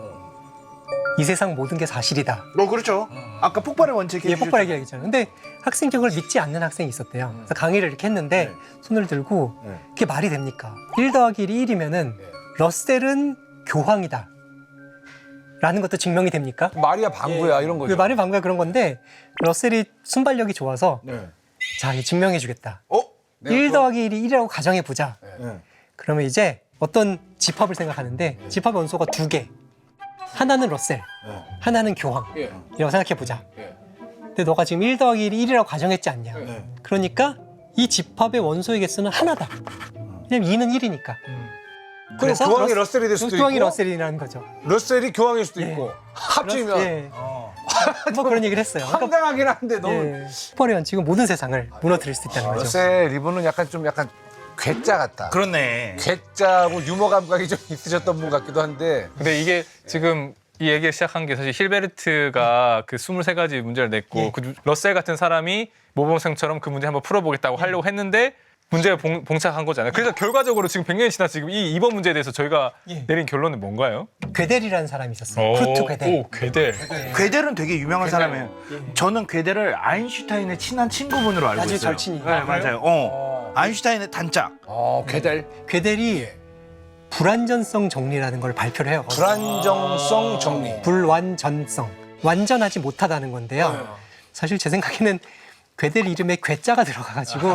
이 세상 모든 게 사실이다. 그렇죠. 아까 폭발의 원칙 예, 폭발 얘기하잖아요. 근데 학생들이 그걸 믿지 않는 학생이 있었대요. 그래서 강의를 이렇게 했는데 손을 들고 그게 말이 됩니까? 1 더하기 1이 1이면은 러셀은 교황이다. 라는 것도 증명이 됩니까? 마리아 방구야, 이런 거죠. 말이 방금 그런 건데 러셀이 순발력이 좋아서 자, 이 증명해 주겠다. 1 더하기 1이 1이라고 가정해 보자. 그러면 이제 어떤 집합을 생각하는데 집합 원소가 2개. 하나는 러셀, 하나는 교황. 이라고 생각해 보자. 근데 너가 지금 1 더하기 1이 1이라고 가정했지 않냐. 그러니까 이 집합의 원소의 개수는 하나다. 왜냐면 2는 1이니까. 그럼 교황이 러셀이 될 수도 교황이 있고, 러셀이라는 거죠. 러셀이 교황일 수도 예. 있고, 합치면 예. 뭐 그런 얘기를 했어요. 황당하긴 한데 너무. 예. 폭발의 원칙은 모든 세상을 무너뜨릴 수 있다는 거죠. 러셀 이분은 약간 괴짜 같다. 그렇네. 괴짜고 유머 감각이 좀 있으셨던 분 같기도 한데. 근데 이게 지금 이 얘기를 시작한 게 사실 힐베르트가 그 23가지 문제를 냈고 그 러셀 같은 사람이 모범생처럼 그 문제 한번 풀어보겠다고 하려고 했는데 문제가 봉착한 거잖아요. 그래서 결과적으로 지금 100년이 지나서 지금 이 2번 문제에 대해서 저희가 내린 결론은 뭔가요? 괴델이라는 사람이 있었어요. 크루트 괴델. 오, 괴델. 괴델은 되게 유명한 사람이에요. 저는 괴델을 아인슈타인의 친한 친구분으로 알고 아주 있어요. 절친이에요. 네, 맞아요. 아인슈타인의 단짝. 괴델. 괴델이 불완전성 정리라는 걸 발표를 해요. 불안정성 정리. 불완전성. 완전하지 못하다는 건데요. 사실 제 생각에는 괴델 이름에 괴자가 들어가가지고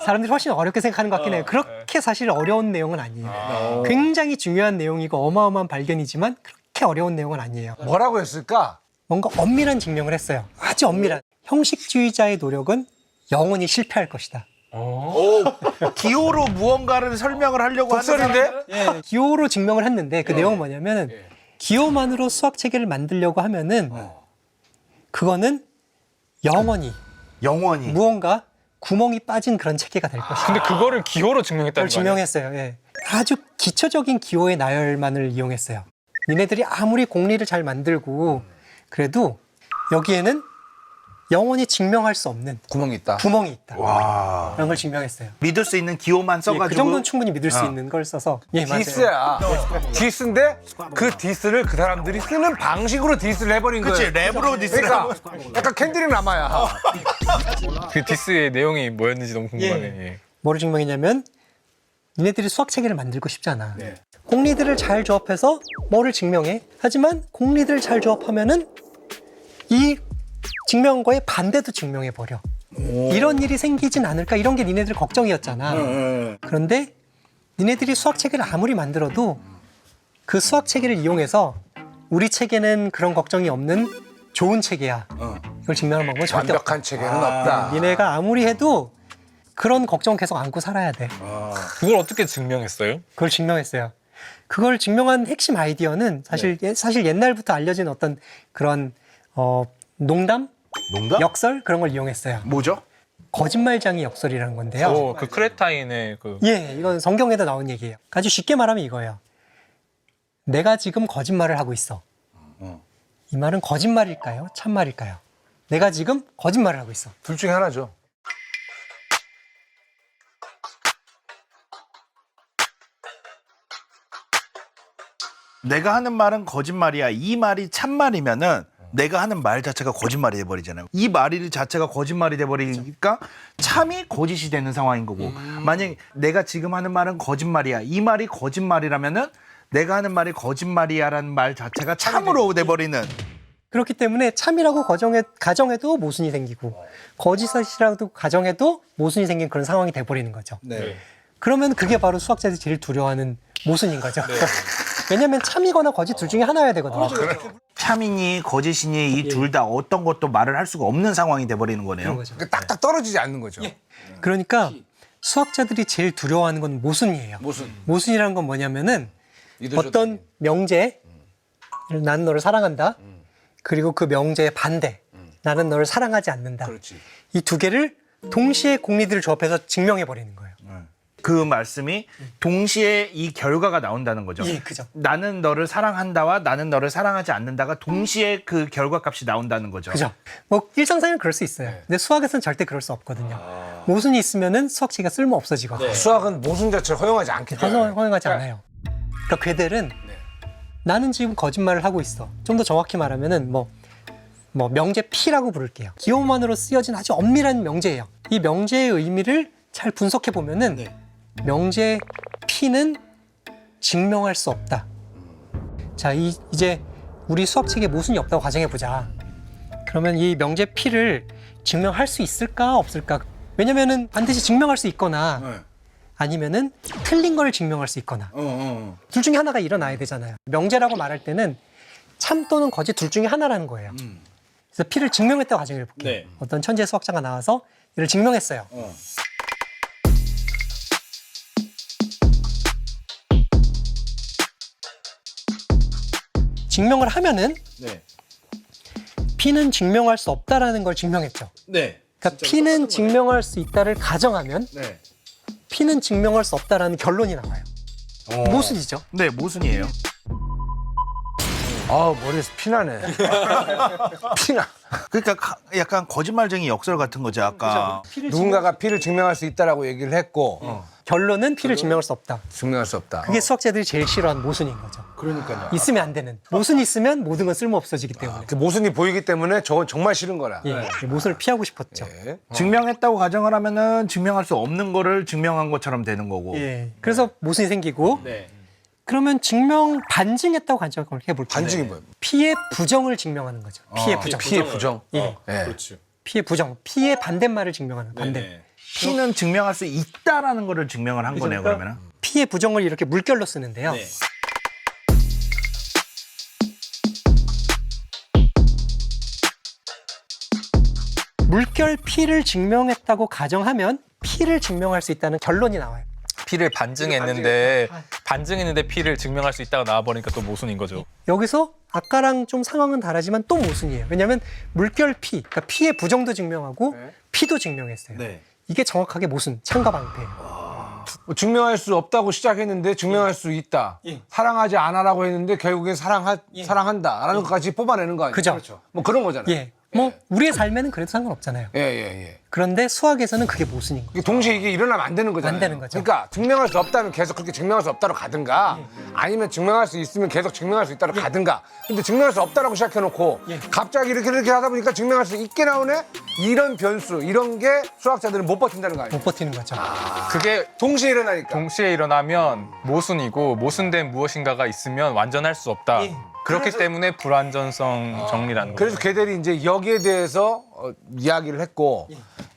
사람들이 훨씬 어렵게 생각하는 것 같긴 해요. 그렇게 사실 어려운 내용은 아니에요. 굉장히 중요한 내용이고 어마어마한 발견이지만 그렇게 어려운 내용은 아니에요. 뭐라고 했을까? 뭔가 엄밀한 증명을 했어요. 아주 엄밀한. 형식주의자의 노력은 영원히 실패할 것이다. 기호로 무언가를 설명을 하려고 하는 독설인데? 기호로 증명을 했는데 그 내용은 뭐냐면은 기호만으로 수학 체계를 만들려고 하면은 그거는 영원히 무언가 구멍이 빠진 그런 체계가 될 것이다. 근데 그거를 기호로 증명했다는 그걸 거 아니에요? 증명했어요. 예. 아주 기초적인 기호의 나열만을 이용했어요. 니네들이 아무리 공리를 잘 만들고 그래도 여기에는 영원히 증명할 수 없는 구멍이 있다. 구멍이 있다. 라는 걸 증명했어요. 믿을 수 있는 기호만 예, 써가지고 그 정도는 충분히 믿을 수 있는 걸 써서. 예, 맞아요. 디스야. 디스인데 그 디스를 그 사람들이 쓰는 방식으로 디스를 해버린 거예요. 그치 랩으로 디스를 그러니까 약간 캔디릭 라마야. 그 디스의 내용이 뭐였는지 너무 궁금하네. 예. 뭐를 증명했냐면 니네들이 수학 체계를 만들고 싶잖아. 공리들을 잘 조합해서 뭐를 증명해? 하지만 공리들을 잘 조합하면은 이 증명한 거에 반대도 증명해 버려. 이런 일이 생기진 않을까? 이런 게 니네들 걱정이었잖아. 그런데 니네들이 수학 체계를 아무리 만들어도 그 수학 체계를 이용해서 우리 체계는 그런 걱정이 없는 좋은 체계야. 이걸 증명할 방법은 절대 없다. 완벽한 체계는 없다. 니네가 아무리 해도 그런 걱정 계속 안고 살아야 돼. 그걸 어떻게 증명했어요? 그걸 증명했어요. 그걸 증명한 핵심 아이디어는 사실 옛날부터 알려진 어떤 그런 농담, 역설 그런 걸 이용했어요. 뭐죠? 거짓말장이 역설이라는 건데요. 오, 그 크레타인의 그 예, 이건 성경에도 나온 얘기예요. 아주 쉽게 말하면 이거예요. 내가 지금 거짓말을 하고 있어. 이 말은 거짓말일까요? 참말일까요? 내가 지금 거짓말을 하고 있어. 둘 중에 하나죠. 내가 하는 말은 거짓말이야. 이 말이 참말이면은 내가 하는 말 자체가 거짓말이 돼버리잖아요. 이 말 자체가 거짓말이 돼버리니까 참이 거짓이 되는 상황인 거고 만약에 내가 지금 하는 말은 거짓말이야. 이 말이 거짓말이라면은 내가 하는 말이 거짓말이야라는 말 자체가 참으로 돼버리는. 그렇기 때문에 참이라고 가정해도 모순이 생기고 거짓이라고 가정해도 모순이 생긴 그런 상황이 돼버리는 거죠. 네. 그러면 그게 바로 수학자들이 제일 두려워하는 모순인 거죠. 왜냐하면 참이거나 거짓 둘 중에 하나여야 되거든요. 참이니 거짓이니 이 둘 다 어떤 것도 말을 할 수가 없는 상황이 돼버리는 그런 거네요. 거죠. 그러니까 딱딱 떨어지지 않는 거죠. 그러니까 수학자들이 제일 두려워하는 건 모순이에요. 모순. 모순이라는 건 뭐냐면은 이도저도 어떤 명제, 나는 너를 사랑한다. 그리고 그 명제의 반대, 나는 너를 사랑하지 않는다. 그렇지. 이 두 개를 동시에 공리들을 조합해서 증명해 버리는 거예요. 그 말씀이 동시에 이 결과가 나온다는 거죠. 예, 그죠. 나는 너를 사랑한다와 나는 너를 사랑하지 않는다가 동시에 그 결과값이 나온다는 거죠. 그죠. 뭐 일상생활은 그럴 수 있어요. 근데 수학에서는 절대 그럴 수 없거든요. 모순이 있으면은 수학 체계가 쓸모 없어지거든요. 수학은 모순 자체를 허용하지 않기 때문에. 허용하지 않아요. 그러니까 괴델은 나는 지금 거짓말을 하고 있어. 좀 더 정확히 말하면은 뭐 명제 P라고 부를게요. 기호만으로 쓰여진 아주 엄밀한 명제예요. 이 명제의 의미를 잘 분석해 보면은 명제 P는 증명할 수 없다. 자, 이제 우리 수학 책에 모순이 없다고 가정해 보자. 그러면 이 명제 P를 증명할 수 있을까 없을까? 왜냐면은 반드시 증명할 수 있거나 아니면은 틀린 걸 증명할 수 있거나 둘 중에 하나가 일어나야 되잖아요. 명제라고 말할 때는 참 또는 거짓 둘 중에 하나라는 거예요. 그래서 P를 증명했다고 가정해 볼게요. 어떤 천재 수학자가 나와서 이를 증명했어요. 증명을 하면은 P는 증명할 수 없다라는 걸 증명했죠. 그러니까 P는 증명할 수 있다를 가정하면 P는 증명할 수 없다라는 결론이 나와요. 모순이죠. 네, 모순이에요. 아, 머리에서 피나네. 피나. 그러니까 약간 거짓말쟁이 역설 같은 거죠, 아까. 누군가가 피를 증명할 수 있다라고 얘기를 했고 결론은 P를 증명할 수 없다. 증명할 수 없다. 그게 수학자들이 제일 싫어하는 모순인 거죠. 그러니까요. 있으면 안 되는. 모순이 있으면 모든 건 쓸모 없어지기 때문에. 그 모순이 보이기 때문에 저건 정말 싫은 거라. 예, 모순을 피하고 싶었죠. 예. 증명했다고 가정을 하면은 증명할 수 없는 거를 증명한 것처럼 되는 거고. 예. 그래서 모순이 생기고 그러면 반증했다고 가정을 해볼게요. 반증이 뭐예요? P의 부정을 증명하는 거죠. P의 부정. 피의 부정. 예. P의 부정. P의 반대말을 증명하는 반대. P는 증명할 수 있다라는 거를 증명을 한 거네요, 그러면은. P의 부정을 이렇게 물결로 쓰는데요. 물결 P를 증명했다고 가정하면 P를 증명할 수 있다는 결론이 나와요. P를 반증했는데 P를 증명할 수 있다고 나와버리니까 또 모순인 거죠. 여기서 아까랑 좀 상황은 다르지만 또 모순이에요. 왜냐하면 물결 P, 그러니까 P의 부정도 증명하고 P도 증명했어요. 이게 정확하게 모순, 창과 방패예요. 증명할 수 없다고 시작했는데 증명할 수 있다. 사랑하지 않아라고 했는데 결국엔 사랑한다라는 것까지 뽑아내는 거 아니에요? 그죠. 뭐 그런 거잖아요. 예. 뭐 우리의 삶에는 그래도 상관없잖아요. 예. 그런데 수학에서는 그게 모순인 거예요. 동시에 이게 일어나면 안 되는 거잖아요. 안 되는 거죠. 그러니까 증명할 수 없다면 계속 그렇게 증명할 수 없다로 가든가 아니면 증명할 수 있으면 계속 증명할 수 있다로 가든가. 근데 증명할 수 없다라고 시작해놓고 갑자기 이렇게 하다 보니까 증명할 수 있게 나오네? 이런 변수, 이런 게 수학자들은 못 버틴다는 거 아니에요? 못 버티는 거죠. 그게 동시에 일어나니까. 동시에 일어나면 모순이고 모순된 무엇인가가 있으면 완전할 수 없다. 그렇기 때문에 불완전성 정리라는 거예요. 그래서 걔들이 이제 여기에 대해서 이야기를 했고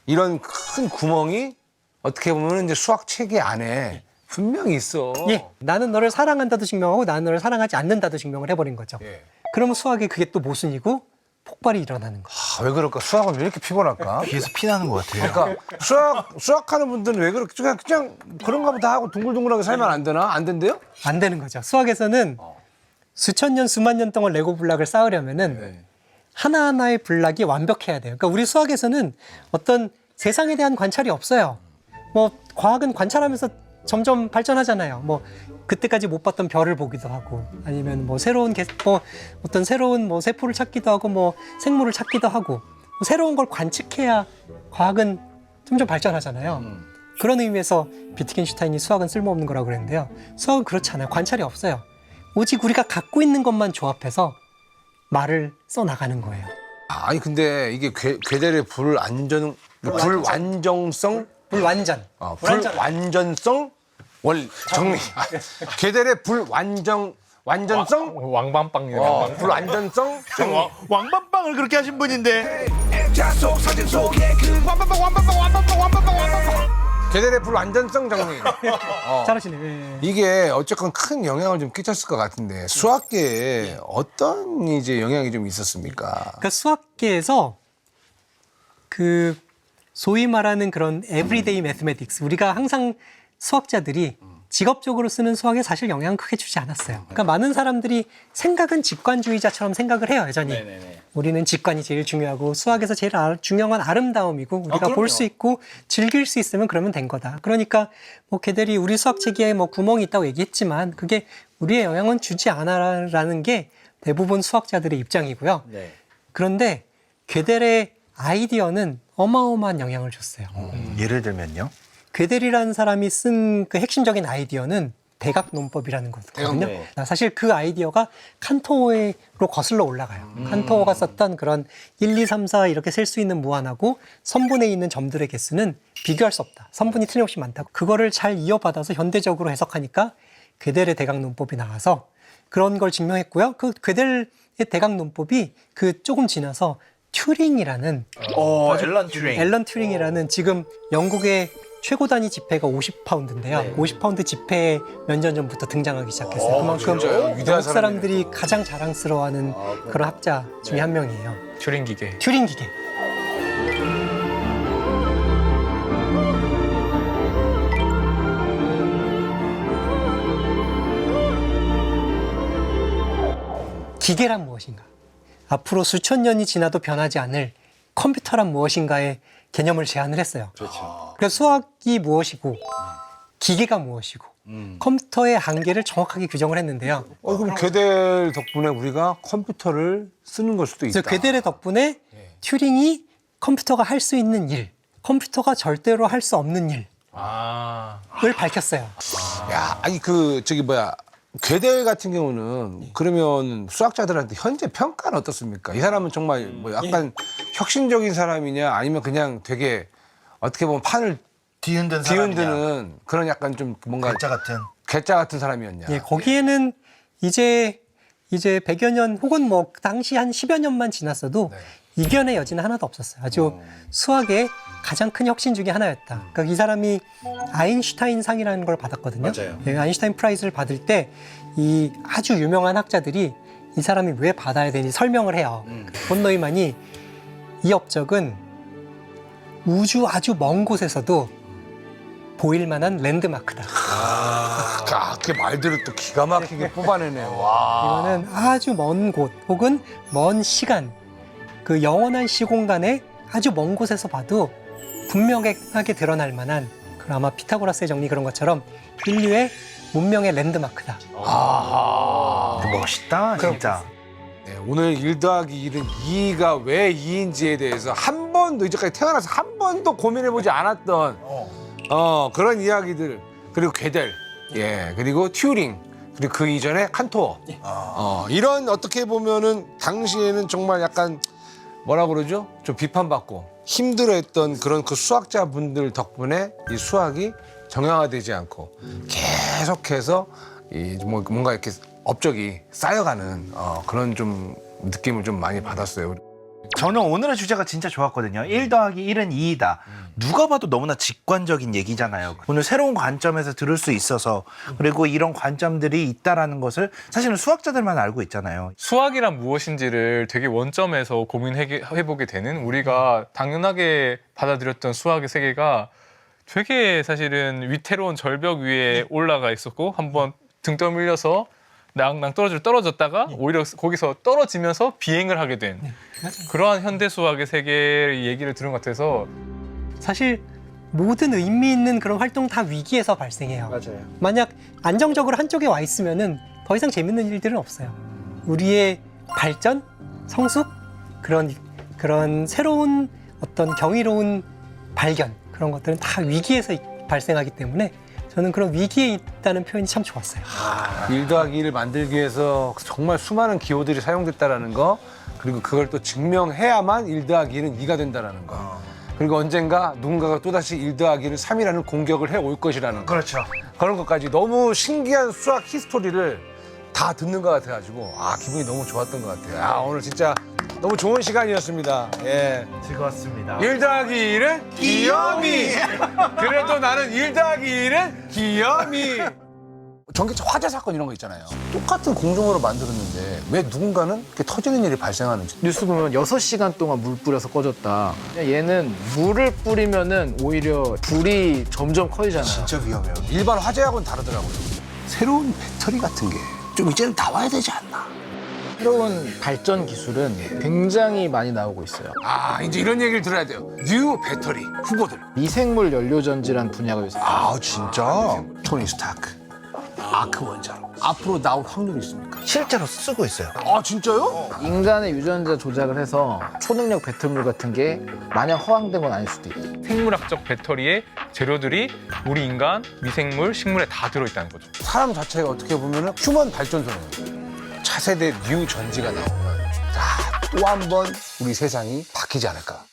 이런 큰 구멍이 어떻게 보면 이제 수학 체계 안에 분명히 있어. 예. 나는 너를 사랑한다도 증명하고 나는 너를 사랑하지 않는다도 증명을 해버린 거죠. 예. 그러면 수학에 그게 또 모순이고 폭발이 일어나는 거예요. 왜 그럴까? 수학은 왜 이렇게 피곤할까? 귀에서 피나는 것 같아요. 그러니까 수학하는 분들은 왜 그렇게 그냥 그런가 보다 하고 둥글둥글하게 살면 안 되나? 안 된대요? 안 되는 거죠. 수학에서는 수천 년, 수만 년 동안 레고 블락을 쌓으려면은 하나하나의 블락이 완벽해야 돼요. 그러니까 우리 수학에서는 어떤 세상에 대한 관찰이 없어요. 뭐 과학은 관찰하면서 점점 발전하잖아요. 뭐 그때까지 못 봤던 별을 보기도 하고 아니면 뭐 새로운 어떤 새로운 뭐 세포를 찾기도 하고 뭐 생물을 찾기도 하고 뭐 새로운 걸 관측해야 과학은 점점 발전하잖아요. 그런 의미에서 비트겐슈타인이 수학은 쓸모없는 거라고 그랬는데요. 수학은 그렇지 않아요. 관찰이 없어요. 오직 우리가 갖고 있는 것만 조합해서 말을 써나가는 거예요. 아니 근데 이게 괴델의 불완전성? 불완전. 불완전성 정리. 괴델의 완전성? 왕방빵이네. 불완전성? 정리. 왕밤빵을 그렇게 하신 분인데 괴델의 불완전성 정리. 잘하시네. 예. 이게 어쨌건 큰 영향을 좀 끼쳤을 것 같은데 수학계에 어떤 이제 영향이 좀 있었습니까? 그러니까 수학계에서 그 소위 말하는 그런 에브리데이 매스매틱스, 우리가 항상 수학자들이 직업적으로 쓰는 수학에 사실 영향을 크게 주지 않았어요. 그러니까 많은 사람들이 생각은 직관주의자처럼 생각을 해요, 여전히. 우리는 직관이 제일 중요하고 수학에서 제일 중요한 건 아름다움이고 우리가 볼 수 있고 즐길 수 있으면 그러면 된 거다. 그러니까 뭐 걔들이 우리 수학 체계에 뭐 구멍이 있다고 얘기했지만 그게 우리의 영향은 주지 않아라는 게 대부분 수학자들의 입장이고요. 그런데 괴델의 아이디어는 어마어마한 영향을 줬어요. 예를 들면요. 괴델이라는 사람이 쓴 그 핵심적인 아이디어는 대각 논법이라는 거거든요. 사실 그 아이디어가 칸토어로 거슬러 올라가요. 칸토어가 썼던 그런 1, 2, 3, 4 이렇게 셀 수 있는 무한하고 선분에 있는 점들의 개수는 비교할 수 없다. 선분이 틀림없이 많다고. 그거를 잘 이어받아서 현대적으로 해석하니까 괴델의 대각 논법이 나와서 그런 걸 증명했고요. 그 괴델의 대각 논법이 그 조금 지나서 튜링이라는 앨런 튜링이라는 지금 영국의 최고 단위 지폐가 50파운드인데요. 50파운드 지폐 몇 년 전부터 등장하기 시작했어요. 그만큼 영국 사람들이 가장 자랑스러워하는 그런 학자 중에 한 명이에요. 튜링 기계. 튜링 기계. 기계란 무엇인가? 앞으로 수천 년이 지나도 변하지 않을 컴퓨터란 무엇인가의 개념을 제안을 했어요. 그래서 수학이 무엇이고 기계가 무엇이고 컴퓨터의 한계를 정확하게 규정을 했는데요. 그럼 괴델 덕분에 우리가 컴퓨터를 쓰는 걸 수도 있다. 그래서 괴델의 덕분에 튜링이 컴퓨터가 할 수 있는 일, 컴퓨터가 절대로 할 수 없는 일을 밝혔어요. 야, 아니 괴델 같은 경우는 그러면 수학자들한테 현재 평가는 어떻습니까? 이 사람은 정말 뭐 약간 혁신적인 사람이냐 아니면 그냥 되게 어떻게 보면 판을 뒤흔드는 그런 약간 좀 뭔가 괴짜 같은 사람이었냐? 예, 거기에는 이제 100여 년 혹은 뭐 당시 한 10여 년만 지났어도 이견의 여지는 하나도 없었어요. 아주 수학의 가장 큰 혁신 중에 하나였다. 그러니까 이 사람이 아인슈타인 상이라는 걸 받았거든요. 네, 아인슈타인 프라이즈를 받을 때 이 아주 유명한 학자들이 이 사람이 왜 받아야 되는지 설명을 해요. 본 노이만이 이 업적은 우주 아주 먼 곳에서도 보일 만한 랜드마크다. 그 말들을 또 기가 막히게 뽑아내네요. 와. 이거는 아주 먼 곳 혹은 먼 시간, 그 영원한 시공간에 아주 먼 곳에서 봐도 분명하게 드러날 만한 그런 아마 피타고라스의 정리 그런 것처럼 인류의 문명의 랜드마크다. 멋있다 진짜. 네, 오늘 1 더하기 1은 2가 왜 2인지에 대해서 한 번도 이제까지 태어나서 한 번도 고민해보지 않았던 그런 이야기들, 그리고 괴델, 그리고 튜링, 그리고 그 이전에 칸토어, 이런 어떻게 보면은 당시에는 정말 약간 뭐라 그러죠? 좀 비판받고 힘들어했던 그런 그 수학자분들 덕분에 이 수학이 정형화되지 않고 계속해서 뭔가 이렇게 업적이 쌓여가는 그런 좀 느낌을 좀 많이 받았어요. 저는 오늘의 주제가 진짜 좋았거든요. 1 더하기 1은 2이다. 누가 봐도 너무나 직관적인 얘기잖아요. 오늘 새로운 관점에서 들을 수 있어서, 그리고 이런 관점들이 있다라는 것을 사실은 수학자들만 알고 있잖아요. 수학이란 무엇인지를 되게 원점에서 고민해보게 되는, 우리가 당연하게 받아들였던 수학의 세계가 되게 사실은 위태로운 절벽 위에 올라가 있었고, 한번 등 떠밀려서 낭낭 떨어졌다가 오히려 거기서 떨어지면서 비행을 하게 된 그러한 현대 수학의 세계의 얘기를 들은 것 같아서, 사실 모든 의미 있는 그런 활동 다 위기에서 발생해요. 맞아요. 만약 안정적으로 한쪽에 와 있으면은 더 이상 재밌는 일들은 없어요. 우리의 발전, 성숙, 그런 새로운 어떤 경이로운 발견, 그런 것들은 다 위기에서 발생하기 때문에 저는 그런 위기에 있다는 표현이 참 좋았어요. 1 더하기 1을 만들기 위해서 정말 수많은 기호들이 사용됐다라는 거, 그리고 그걸 또 증명해야만 1 더하기 1은 2가 된다라는 거. 그리고 언젠가 누군가가 또다시 1 더하기를 3이라는 공격을 해올 것이라는 거. 그렇죠. 그런 것까지 너무 신기한 수학 히스토리를 다 듣는 것 같아가지고 기분이 너무 좋았던 것 같아요. 오늘 진짜 너무 좋은 시간이었습니다. 예. 즐거웠습니다. 1 더하기 1은 귀요미. 그래도 나는 1 더하기 1은 귀요미. 전기차 화재 사건 이런 거 있잖아요. 똑같은 공정으로 만들었는데 왜 누군가는 이렇게 터지는 일이 발생하는지. 뉴스 보면 6시간 동안 물 뿌려서 꺼졌다. 얘는 물을 뿌리면은 오히려 불이 점점 커지잖아요. 진짜 위험해요. 일반 화재하고는 다르더라고요. 새로운 배터리 같은 게 좀 이제는 나와야 되지 않나. 새로운 발전 기술은 굉장히 많이 나오고 있어요. 이제 이런 얘기를 들어야 돼요. 뉴 배터리 후보들. 미생물 연료전지란 분야가 요새 진짜? 토니 스타크, 아크 원자로. 앞으로 나올 확률이 있습니까? 실제로 쓰고 있어요. 진짜요? 인간의 유전자 조작을 해서 초능력 배틀물 같은 게 마냥 허황된 건 아닐 수도 있고. 생물학적 배터리의 재료들이 우리 인간, 미생물, 식물에 다 들어있다는 거죠. 사람 자체가 어떻게 보면 휴먼 발전소네요. 차세대 뉴 전지가 나오면 또 한 번 우리 세상이 바뀌지 않을까.